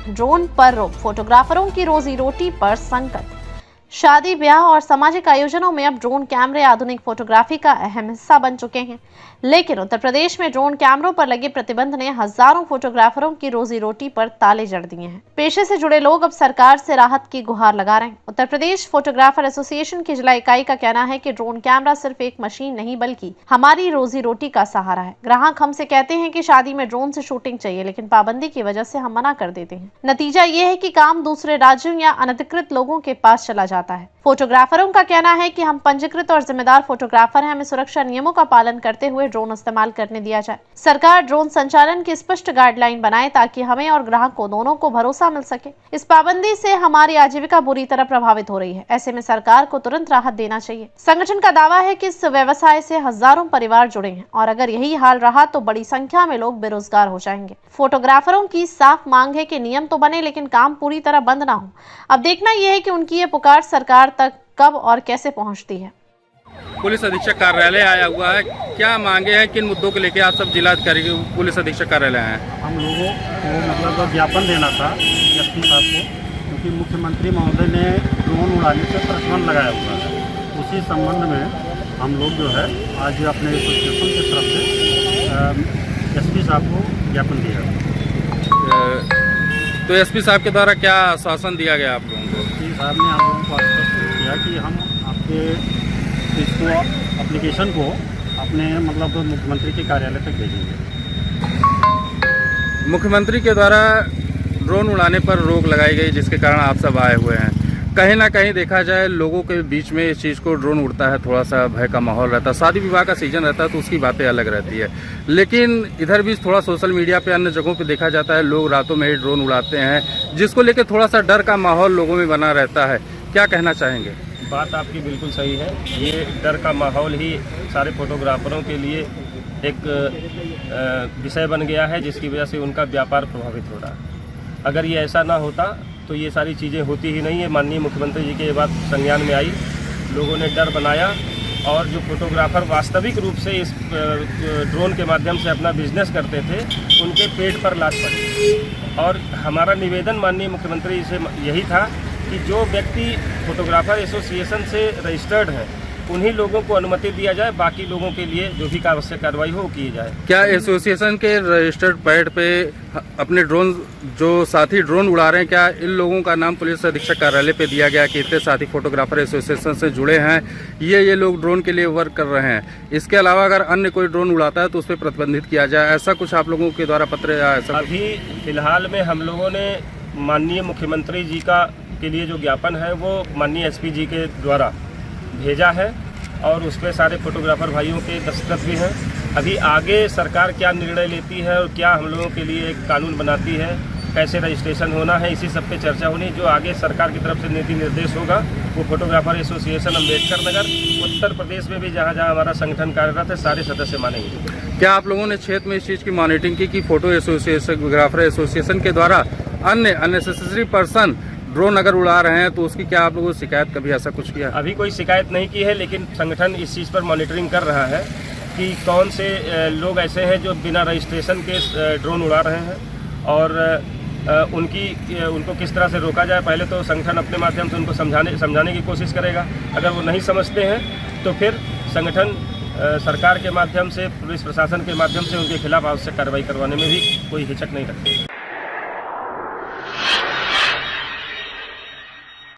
Drone पर रोक, फोटोग्राफरों की रोजी रोटी पर संकट। शादी ब्याह और सामाजिक आयोजनों में अब ड्रोन कैमरे आधुनिक फोटोग्राफी का अहम हिस्सा बन चुके हैं। लेकिन उत्तर प्रदेश में ड्रोन कैमरों पर लगे प्रतिबंध ने हजारों फोटोग्राफरों की रोजी रोटी पर ताले जड़ दिए हैं। पेशे से जुड़े लोग अब सरकार से राहत की गुहार लगा रहे हैं। उत्तर प्रदेश फोटोग्राफर एसोसिएशन की जिला इकाई का कहना है कि ड्रोन कैमरा सिर्फ एक मशीन नहीं बल्कि हमारी रोजी रोटी का सहारा है। ग्राहक हमसे कहते हैं कि शादी में ड्रोन से शूटिंग चाहिए, लेकिन पाबंदी की वजह से हम मना कर देते हैं। नतीजा ये है कि काम दूसरे राज्यों या अनधिकृत लोगों के पास चला जाता है। फोटोग्राफरों का कहना है कि हम पंजीकृत और जिम्मेदार फोटोग्राफर हैं, हमें सुरक्षा नियमों का पालन करते हुए ड्रोन इस्तेमाल करने दिया जाए। सरकार ड्रोन संचालन की स्पष्ट गाइडलाइन बनाए ताकि हमें और ग्राहक को दोनों को भरोसा मिल सके। इस पाबंदी से हमारी आजीविका बुरी तरह प्रभावित हो रही है। ऐसे में सरकार को तुरंत राहत देना चाहिए। संगठन का दावा है कि इस व्यवसाय से हजारों परिवार जुड़े हैं और अगर यही हाल रहा तो बड़ी संख्या में लोग बेरोजगार हो जाएंगे। फोटोग्राफरों की साफ मांग है कि नियम तो बने लेकिन काम पूरी तरह बंद ना हो। अब देखना यह है कि उनकी ये पुकार सरकार तक कब और कैसे पहुंचती है। पुलिस अधीक्षक कार्यालय आया हुआ है, क्या मांगे हैं, किन मुद्दों को लेकर आप सब जिलाधिकारी पुलिस अधीक्षक कार्यालय आए हैं? हम लोगों को मतलब ज्ञापन देना था एसपी साहब को, क्योंकि मुख्यमंत्री महोदय ने ड्रोन उड़ाने से प्रतिबंध लगाया हुआ है। उसी संबंध में हम लोग जो है आज अपने एसोसिएशन की तरफ से एसपी साहब को ज्ञापन दिया। तो एसपी साहब के द्वारा क्या आश्वासन दिया गया आप लोगों को? एसपी साहब ने हम लोगों को आश्वस्त किया कि हम आपके इसको एप्लीकेशन को अपने मतलब मुख्यमंत्री के कार्यालय तक भेजेंगे। मुख्यमंत्री के द्वारा ड्रोन उड़ाने पर रोक लगाई गई, जिसके कारण आप सब आए हुए हैं। कहीं ना कहीं देखा जाए लोगों के बीच में इस चीज़ को ड्रोन उड़ता है, थोड़ा सा भय का माहौल रहता है। शादी विवाह का सीजन रहता है तो उसकी बातें अलग रहती है, लेकिन इधर भी थोड़ा सोशल मीडिया पे अन्य जगहों पे देखा जाता है लोग रातों में ही ड्रोन उड़ाते हैं, जिसको लेकर थोड़ा सा डर का माहौल लोगों में बना रहता है। क्या कहना चाहेंगे? बात आपकी बिल्कुल सही है। ये डर का माहौल ही सारे फोटोग्राफरों के लिए एक विषय बन गया है, जिसकी वजह से उनका व्यापार प्रभावित हो रहा है। अगर ये ऐसा ना होता तो ये सारी चीज़ें होती ही नहीं है। माननीय मुख्यमंत्री जी की ये बात संज्ञान में आई, लोगों ने डर बनाया और जो फोटोग्राफर वास्तविक रूप से इस ड्रोन के माध्यम से अपना बिजनेस करते थे उनके पेट पर लात पड़ी। और हमारा निवेदन माननीय मुख्यमंत्री जी से यही था कि जो व्यक्ति फोटोग्राफर एसोसिएशन से रजिस्टर्ड है उन्हीं लोगों को अनुमति दिया जाए, बाकी लोगों के लिए जो भी आवश्यक कार्रवाई हो की जाए। क्या एसोसिएशन के रजिस्टर्ड पैड पे अपने ड्रोन जो साथी ड्रोन उड़ा रहे हैं, क्या इन लोगों का नाम पुलिस अधीक्षक कार्यालय पे दिया गया कि इतने साथी फोटोग्राफर एसोसिएशन से जुड़े हैं, ये लोग ड्रोन के लिए वर्क कर रहे हैं? इसके अलावा अगर अन्य कोई ड्रोन उड़ाता है तो उस पर प्रतिबंधित किया जाए, ऐसा कुछ आप लोगों के द्वारा पत्र या ऐसा? अभी फिलहाल में हम लोगों ने माननीय मुख्यमंत्री जी का के लिए जो ज्ञापन है वो माननीय एसपी जी के द्वारा भेजा है और उस पर सारे फोटोग्राफर भाइयों के दस्तखत भी हैं। अभी आगे सरकार क्या निर्णय लेती है और क्या हम लोगों के लिए एक कानून बनाती है, कैसे रजिस्ट्रेशन होना है, इसी सब पे चर्चा होनी। जो आगे सरकार की तरफ से नीति निर्देश होगा वो फोटोग्राफर एसोसिएशन अम्बेडकर नगर उत्तर प्रदेश में भी जहाँ जहाँ हमारा संगठन कार्यरत है सारे सदस्य मानेंगे। क्या आप लोगों ने क्षेत्र में इस चीज़ की मॉनिटरिंग की कि फोटो फोटोग्राफर एसोसिएशन के द्वारा अन्य अननेसेसरी पर्सन ड्रोन अगर उड़ा रहे हैं तो उसकी क्या आप लोगों को शिकायत कभी ऐसा कुछ किया? अभी कोई शिकायत नहीं की है, लेकिन संगठन इस चीज़ पर मॉनिटरिंग कर रहा है कि कौन से लोग ऐसे हैं जो बिना रजिस्ट्रेशन के ड्रोन उड़ा रहे हैं और उनको किस तरह से रोका जाए। पहले तो संगठन अपने माध्यम से उनको समझाने की कोशिश करेगा। अगर वो नहीं समझते हैं तो फिर संगठन सरकार के माध्यम से, पुलिस प्रशासन के माध्यम से उनके खिलाफ आवश्यक कार्रवाई करवाने में भी कोई हिचक नहीं रखती।